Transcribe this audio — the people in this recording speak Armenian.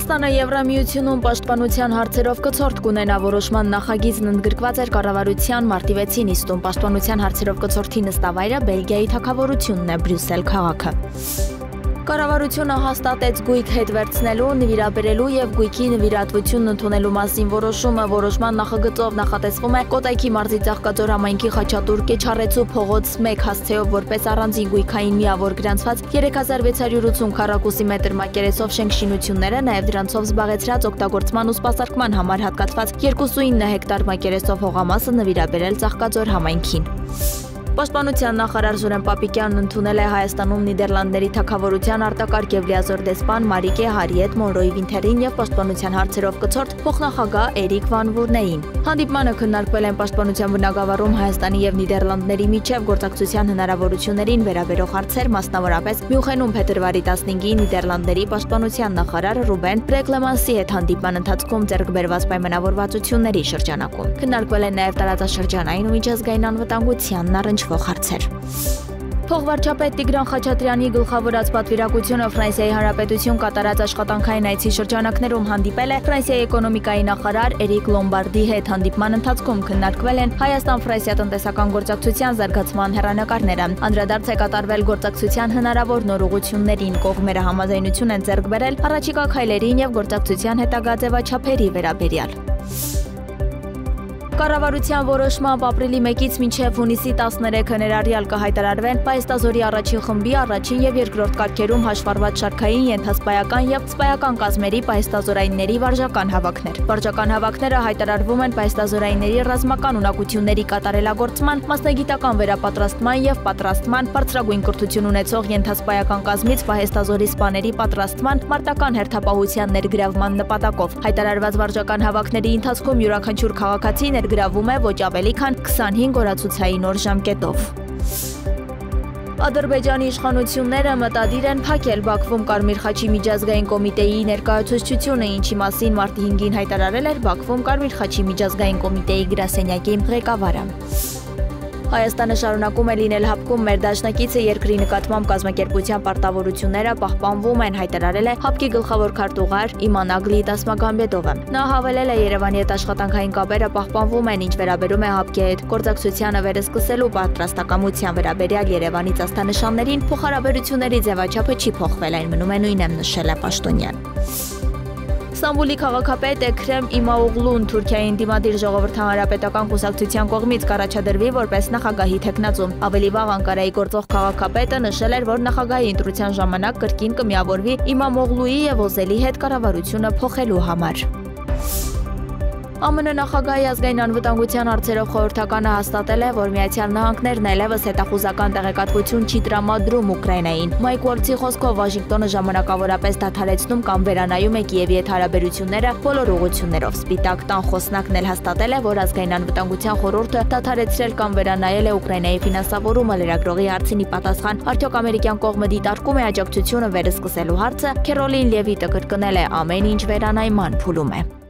Հայաստանը Եվրամիությունում պաշտպանության հարցերով կցորդ կունենա որոշման նախագիծն ընդգրկված էր կառավարության մարտի 6-ին նիստում պաշտպանության հարցերով կցորդի նստավայրը Բելգիայի թագավորությունն է Բրյուսել քաղաքը։ Կառավարությունը հաստատեց գույք հետ վերցնելու, նվիրաբերելու և գույքի նվիրատվությունն ընդունելու մասին որոշումը որոշման նախագծով նախատեսվում է Կոտայքի մարզի Ծաղկաձոր համայնքի Խաչատուր Կեչարեցու փողոց 1 հասցեով որպես առանձին գույքային միավոր գրանցված 3680 քառակուսի մետր մակերեսով շենք շինությունները, նաև դրանցով զբաղեցրած օգտագործման ու սպասարկման համար հատկացված 2.9 հեկտար մակերեսով հողամասը նվիրաբերել Ծաղկաձոր համայնքին։ Պաշտպանության նախարար Զուրեն Պապիկյանն ընդունել է Հայաստանում Նիդերլանդների թագավորության արտակարգ և լիազոր դեսպան Մարիկե Հարիետ Մոնրոյի Վինթերին և պաշտպանության հարցերով կցորդ փոխնախագահ Էրիկ Վան Վուրնեին։ Հանդիպմանը քննարկվել են պաշտպանության բնագավառում Հայաստանի և Նիդերլանդների միջև գործակցության հնարավորություններին վերաբերող հարցեր, մասնավորապես Մյունխենում փետրվարի 15-ին Նիդերլանդների պաշտպանության նախարար Ռուբեն Բրեկլեմանսի հետ հանդիպման ընթացքում ձեռք բերված պայմանավորվածությունների շրջանակում։ Քննարկվել են նաև տարածաշրջանային ու միջազգային անվտանգությանն առնչվող հարցեր։ Փոխվարչապետ Տիգրան Խաչատրյանի գլխավորած պատվիրակությունը Ֆրանսիայի Հանրապետություն կատարած աշխատանքային այցի շրջանակներում հանդիպել է Ֆրանսիայի էկոնոմիկայի նախարար Էրիկ Լոմբարդի հետ։ Հանդիպման ընթացքում քննարկվել են Հայաստան-Ֆրանսիա տնտեսական գործակցության զարգացման հեռանկարները։ Անդրադարձ է կատարվել գործակցության հնարավոր նոր ուղղություններին, կողմերը համաձայնություն են ձեռք բերել առաջիկա քայլերին և գործակցության հետագա ձևաչափերի վերաբերյալ։ Կառավարության որոշմամբ ապրիլի 1-ից մինչև հունիսի 13-ը ներառյալ կհայտարարվեն պահեստազորի առաջին խմբի առաջին և երկրորդ կարգերում հաշվառված շարքային, ենթասպայական և սպայական կազմերի պահեստազորայինների վարժական հավաքներ։ Վարժական հավաքները հայտարարվում են պահեստազորայինների ռազմական ունակությունների կատարելագործման, մասնագիտական վերապատրաստման և պատրաստման, բարձրագույն կրթություն ունեցող ենթասպայական կազմից պահեստազորի սպաների պատրաստման, մարտական հերթապահության ներգրավման նպատակով։ Հայտարարված վարժական հավաքների ընթացքում յուրաքանչյուր քաղաքացի գրավում է ոչ ավելի քան 25 օրացուցային օր ժամկետով։ Ադրբեջանի իշխանությունները մտադիր են փակել Բաքվում Կարմիր խաչի միջազգային կոմիտեի ներկայացուցչությունը, ինչի մասին մարտի 5-ին հայտարարել էր Բաքվում Կարմիր խաչի միջազգային կոմիտեի գրասենյակի ղեկավարը։ Հայաստանը շարունակում է լինել հապկում, մեր դաշնակիցը երկրի նկատմամբ կազմակերպության պարտավորությունները պահպանվում են, հայտարարել է ՀԱՊԿ-ի գլխավոր քարտուղար Իման Աղլիի Տասմագամբետովը։ Նա հավելել է Երևանի հետ աշխատանքային կապերը պահպանվում են, ինչ վերաբերում է ՀԱՊԿ-ի հետ գործակցությանը վերսկսելու պատրաստակամության վերաբերյալ Երևանի ծաստանշաններին, փոխհարաբերությունների ձևաչափը չի փոխվել, այն մնում է նույնը, նշել է պաշտոնյան։ Ստամբուլի քաղաքապետ Էքրեմ Իմամօղլուն Թուրքիայի ընդդիմադիր ժողովրդական հանրապետական կուսակցության կողմից կառաջադրվի որպես նախագահի թեկնածու։ Ավելի վաղ Անկարայի գործող քաղաքապետը նշել էր, որ նախագահի ընտրության ժամանակ կրկին կմիավորվի Իմամօղլուի և Օզելի հետ կառավարությունը փոխելու համար։ ԱՄՆ նախագահի ազգային անվտանգության հարցերով խորհրդականը հաստատել է, որ Միացյալ Նահանգներն այլևս հետախուզական տեղեկատվություն չի տրամադրում Ուկրաինային։ Մայք Ուոլցի խոսքով Վաշինգտոնը ժամանակավորապես դադարեցնում կամ վերանայում է Կիևի հետ հարաբերությունները բոլոր ուղղություններով։ Սպիտակ տան խոսնակն էլ հաստատել է, որ ազգային անվտանգության խորհուրդը դադարեցրել կամ վերանայել է Ուկրաինայի ֆինանսավորումը լրագրողի հարցինի պատասխան, արդյոք ամերիկյան կողմը դիտարկում է աջակցությունը վերսկսելու հարցը, Քերոլին Լևիտը կրկնել է ամեն ինչ վերանայման փուլում է։